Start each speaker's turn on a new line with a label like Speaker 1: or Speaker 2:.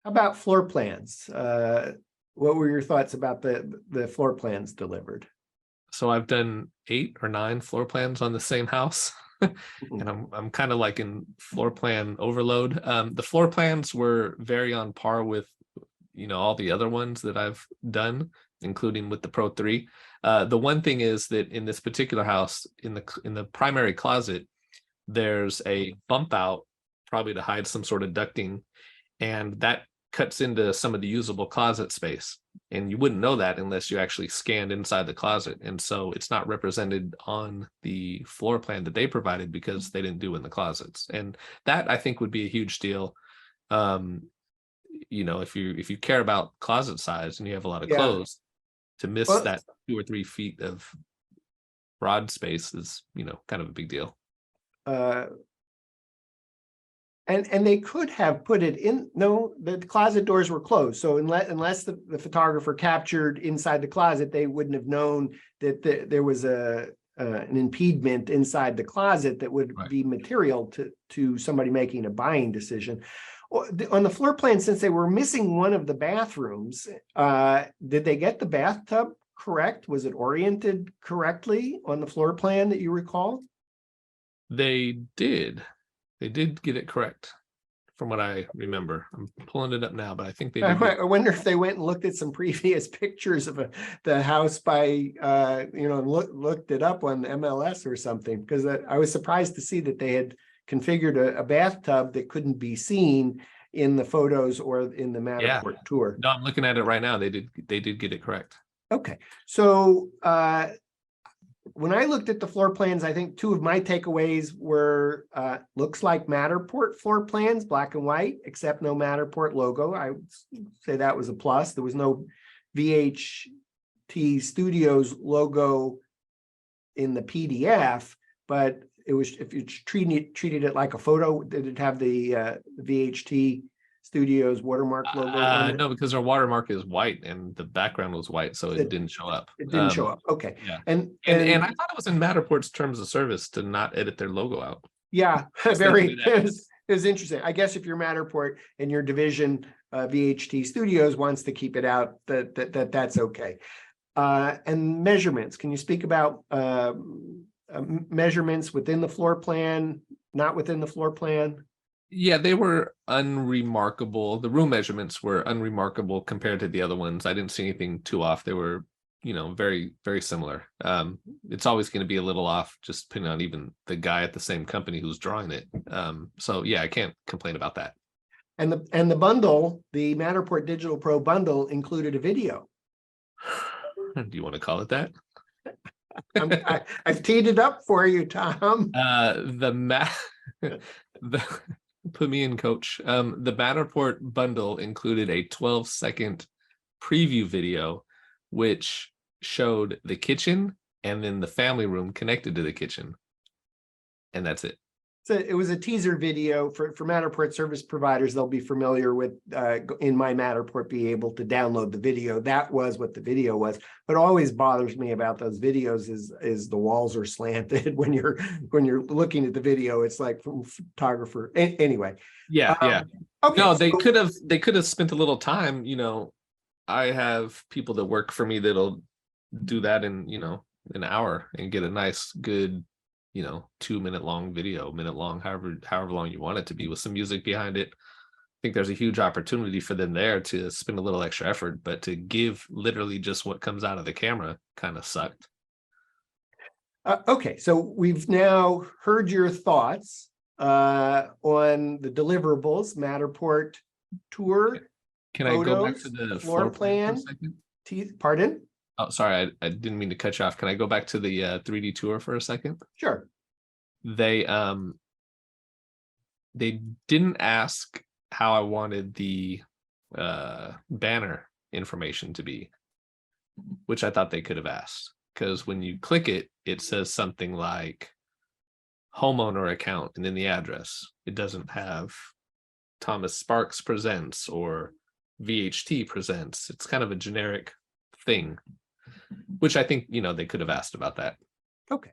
Speaker 1: How about floor plans? What were your thoughts about the floor plans delivered?
Speaker 2: So I've done 8 or 9 floor plans on the same house. And I'm kind of like in floor plan overload. The floor plans were very on par with all the other ones that I've done, including with the Pro 3. The one thing is that in this particular house, in the primary closet, there's a bump out, probably to hide some sort of ducting, and that cuts into some of the usable closet space. And you wouldn't know that unless you actually scanned inside the closet. And so it's not represented on the floor plan that they provided because they didn't do in the closets. And that, I think, would be a huge deal. If you care about closet size and you have a lot of clothes, to miss that 2 or 3 feet of broad space is, kind of a big deal.
Speaker 1: And they could have put it in. No, the closet doors were closed. So unless the photographer captured inside the closet, they wouldn't have known that there was an impediment inside the closet that would be material to somebody making a buying decision. On the floor plan, since they were missing one of the bathrooms, did they get the bathtub correct? Was it oriented correctly on the floor plan that you recall?
Speaker 2: They did. They did get it correct, from what I remember. I'm pulling it up now, but I think they did.
Speaker 1: I wonder if they went and looked at some previous pictures of the house by, looked it up on MLS or something, because I was surprised to see that they had configured a bathtub that couldn't be seen in the photos or in the Matterport tour.
Speaker 2: No, I'm looking at it right now. They did get it correct.
Speaker 1: Okay, so when I looked at the floor plans, I think 2 of my takeaways were looks like Matterport floor plans, black and white, except no Matterport logo. I would say that was a plus. There was no VHT Studios logo in the PDF, but it was, if you treated it like a photo, did it have the VHT Studios watermark logo on it?
Speaker 2: No, because our watermark is white and the background was white, so it didn't show up.
Speaker 1: It didn't show up. Okay.
Speaker 2: Yeah.
Speaker 1: And
Speaker 2: I thought it was in Matterport's terms of service to not edit their logo out.
Speaker 1: Yeah, it was interesting. I guess if you're Matterport and your division VHT Studios wants to keep it out, that's okay. And measurements. Can you speak about measurements within the floor plan, not within the floor plan?
Speaker 2: Yeah, they were unremarkable. The room measurements were unremarkable compared to the other ones. I didn't see anything too off. They were, very, very similar. It's always going to be a little off, just depending on even the guy at the same company who's drawing it. So yeah, I can't complain about that.
Speaker 1: And the bundle, the Matterport Digital Pro bundle, included a video.
Speaker 2: Do you want to call it that?
Speaker 1: I've teed it up for you, Tom.
Speaker 2: Put me in, coach. The Matterport bundle included a 12-second preview video, which showed the kitchen and then the family room connected to the kitchen. And that's it.
Speaker 1: So it was a teaser video for Matterport service providers. They'll be familiar with in My Matterport, be able to download the video. That was what the video was. What always bothers me about those videos is the walls are slanted when you're looking at the video. It's like from photographer. Anyway.
Speaker 2: Yeah. Okay. No, they could have spent a little time. I have people that work for me that'll do that in an hour and get a nice, good 2-minute long video, minute long, however long you want it to be, with some music behind it. I think there's a huge opportunity for them there to spend a little extra effort, but to give literally just what comes out of the camera kind of sucked.
Speaker 1: Okay, so we've now heard your thoughts on the deliverables, Matterport tour.
Speaker 2: Can I go back to the floor plan for a second?
Speaker 1: Pardon?
Speaker 2: Oh, sorry, I didn't mean to cut you off. Can I go back to the 3D tour for a second?
Speaker 1: Sure.
Speaker 2: They didn't ask how I wanted the banner information to be, which I thought they could have asked, because when you click it, it says something like homeowner account and then the address. It doesn't have Thomas Sparks Presents or VHT Presents. It's kind of a generic thing, which I think, they could have asked about that.
Speaker 1: Okay.